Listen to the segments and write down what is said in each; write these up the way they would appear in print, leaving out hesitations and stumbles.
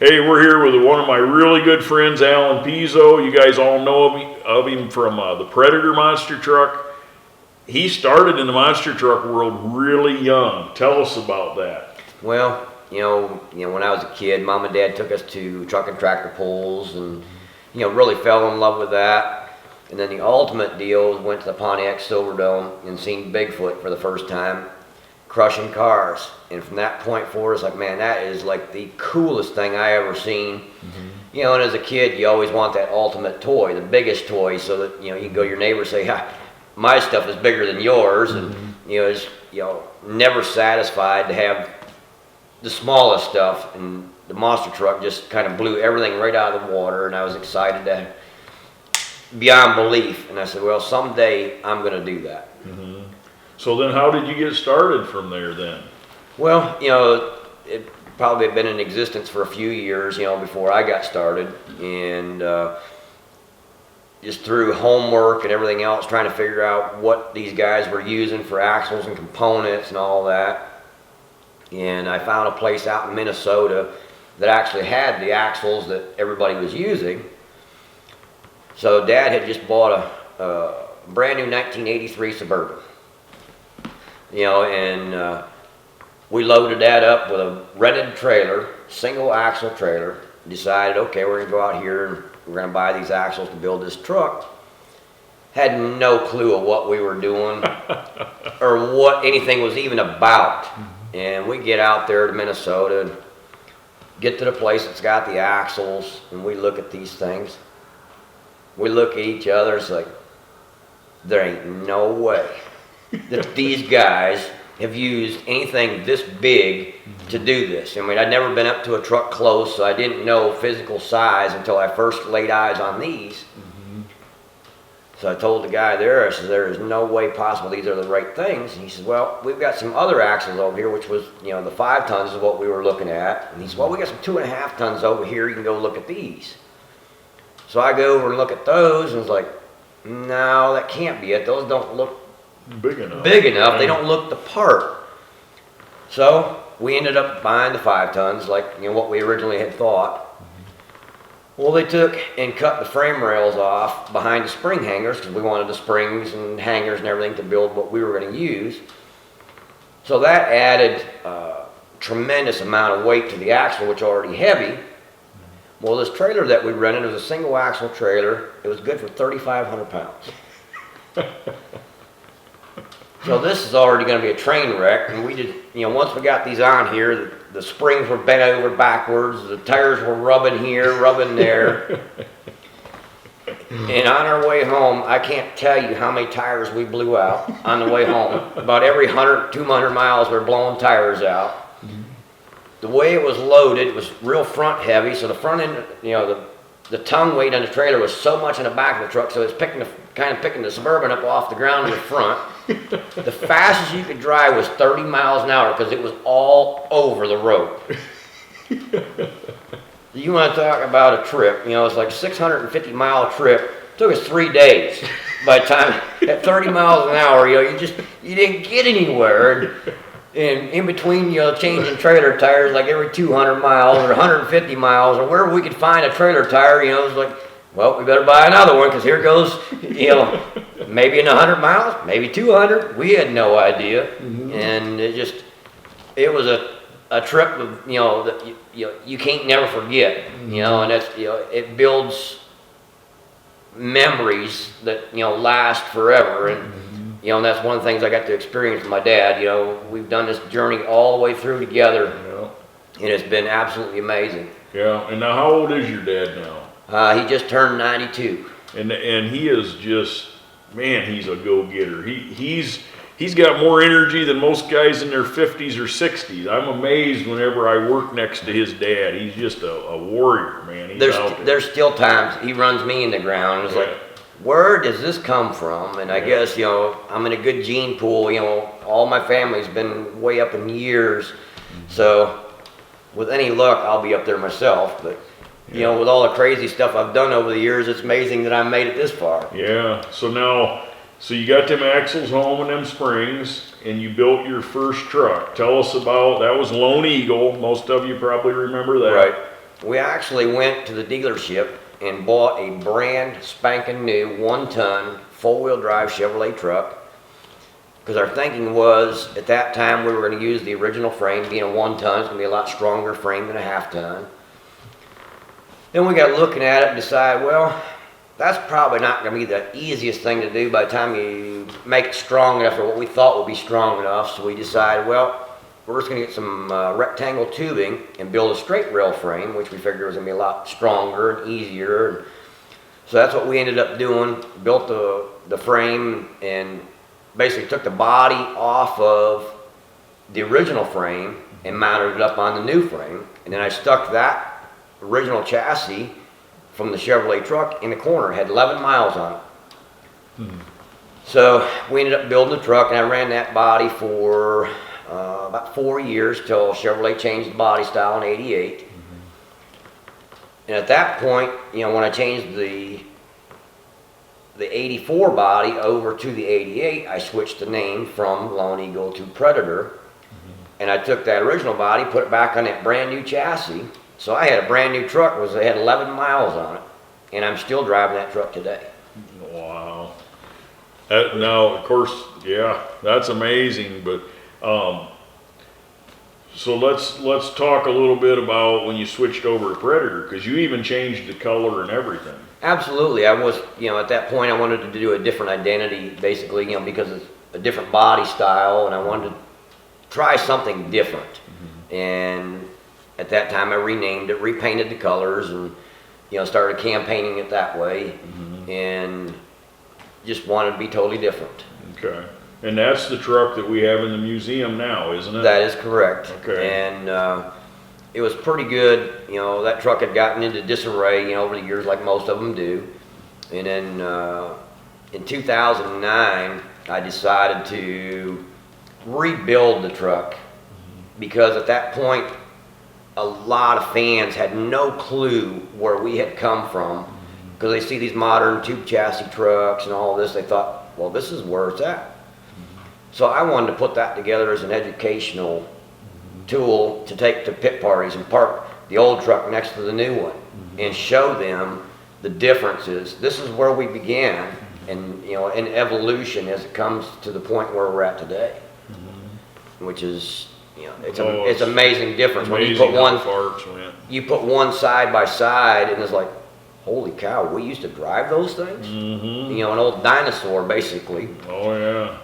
Hey, we're here with one of my really good friends, Allen Pezo. You guys all know of him from the Predator monster truck. He started in the monster truck world really young. Tell us about that. Well, you know, when I was a kid, Mom and Dad took us to truck and tractor pulls, and really fell in love with that. And then the ultimate deal went to the Pontiac Silverdome and seen Bigfoot for the first time, crushing cars. And from that point forward, it's like, man, that is like the coolest thing I ever seen. And as a kid, you always want that ultimate toy, the biggest toy, so that you can go to your neighbor and say, "Ha, my stuff is bigger than yours," and it's never satisfied to have the smallest stuff. And the monster truck just kind of blew everything right out of the water, and I was excited to beyond belief. And I said, well, someday I'm going to do that. So then how did you get started from there then? Well, it probably had been in existence for a few years, before I got started, and just through homework and everything else, trying to figure out what these guys were using for axles and components and all that. And I found a place out in Minnesota that actually had the axles that everybody was using. So Dad had just bought a brand new 1983 Suburban, and we loaded that up with a rented trailer, single axle trailer. Decided, okay, we're gonna go out here and we're gonna buy these axles to build this truck. Had no clue of what we were doing or what anything was even about. And we get out there to Minnesota and get to the place that's got the axles, and we look at these things. We look at each other, it's like, there ain't no way that these guys have used anything this big to do this. I mean, I'd never been up to a truck close, so I didn't know physical size until I first laid eyes on these. So I told the guy there, I said, there is no way possible these are the right things. And he said, well, we've got some other axles over here, which was, the 5 tons is what we were looking at. And he said, well, we got some 2.5 tons over here, you can go look at these. So I go over and look at those, and it's like, no, that can't be it. Those don't look big enough. They don't look the part. So we ended up buying the 5 tons, like what we originally had thought. Well, they took and cut the frame rails off behind the spring hangers because we wanted the springs and hangers and everything to build what we were going to use. So that added a tremendous amount of weight to the axle, which was already heavy. Well, this trailer that we rented was a single axle trailer. It was good for 3,500 pounds. So this is already going to be a train wreck. And we did, once we got these on here, the springs were bent over backwards. The tires were rubbing here, rubbing there. And on our way home, I can't tell you how many tires we blew out on the way home. About every 100, 200 miles, we're blowing tires out. The way it was loaded, it was real front heavy. So the front end, the tongue weight on the trailer was so much in the back of the truck, so it's kind of picking the Suburban up off the ground in the front. The fastest you could drive was 30 miles an hour because it was all over the road. You want to talk about a trip? It's like a 650-mile trip. It took us 3 days. By the time at 30 miles an hour, you didn't get anywhere. And in between, changing trailer tires like every 200 miles or 150 miles or wherever we could find a trailer tire, it was like, well, we better buy another one because here goes, maybe in 100 miles, maybe 200. We had no idea. And it was a trip of, that you can't never forget, and that's, it builds memories that, last forever. And, and that's one of the things I got to experience with my dad. We've done this journey all the way through together, and it's been absolutely amazing. Yeah, and now how old is your dad now? He just turned 92. And he is just, man, he's a go-getter. He's got more energy than most guys in their 50s or 60s. I'm amazed whenever I work next to his dad. He's just a warrior, man. There's still times he runs me in the ground. It's like, where does this come from? And I guess, I'm in a good gene pool. All my family's been way up in years. So with any luck, I'll be up there myself. But, with all the crazy stuff I've done over the years, it's amazing that I made it this far. Yeah. So you got them axles home and them springs, and you built your first truck. Tell us about, that was Lone Eagle. Most of you probably remember that. Right. we actually went to the dealership and bought a brand spanking new 1-ton 4-wheel drive Chevrolet truck. Because our thinking was, at that time, we were going to use the original frame. Being a 1-ton, it's going to be a lot stronger frame than a 1/2-ton. Then we got looking at it and decided, well, that's probably not going to be the easiest thing to do by the time you make it strong enough, or what we thought would be strong enough. So we decided, well, we're just going to get some rectangle tubing and build a straight rail frame, which we figured was going to be a lot stronger and easier. So that's what we ended up doing. Built the frame and basically took the body off of the original frame and mounted it up on the new frame. And then I stuck that original chassis from the Chevrolet truck in the corner. It had 11 miles on it. So we ended up building the truck, and I ran that body for about 4 years till Chevrolet changed the body style in '88. And at that point, you know, when I changed the '84 body over to the '88, I switched the name from Lone Eagle to Predator. And I took that original body, put it back on that brand new chassis. So I had a brand new truck, it had 11 miles on it, and I'm still driving that truck today. Wow. Now, of course, yeah, that's amazing. But so let's talk a little bit about when you switched over to Predator, because you even changed the color and everything. Absolutely. I was, you know, at that point I wanted to do a different identity, basically, you know, because it's a different body style, and I wanted to try something different. And at that time I renamed it, repainted the colors, and, you know, started campaigning it that way, and just wanted to be totally different. Okay. And that's the truck that we have in the museum now, isn't it? That is correct. Okay. And it was pretty good. You know, that truck had gotten into disarray, you know, over the years, like most of them do. And then in 2009, I decided to rebuild the truck, because at that point, a lot of fans had no clue where we had come from, because they see these modern tube chassis trucks and all this. They thought, well, this is where it's at. So I wanted to put that together as an educational tool to take to pit parties and park the old truck next to the new one and show them the differences. This is where we began, and, you know, in evolution as it comes to the point where we're at today, which is, you know, it's amazing difference. When you put you put one side by side, and it's like, holy cow, we used to drive those things. You know, an old dinosaur, basically. Oh yeah.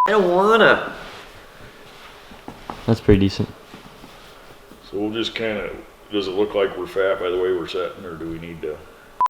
I don't wanna. That's pretty decent. So we'll just kind of, does it look like we're fat by the way we're sitting, or do we need to?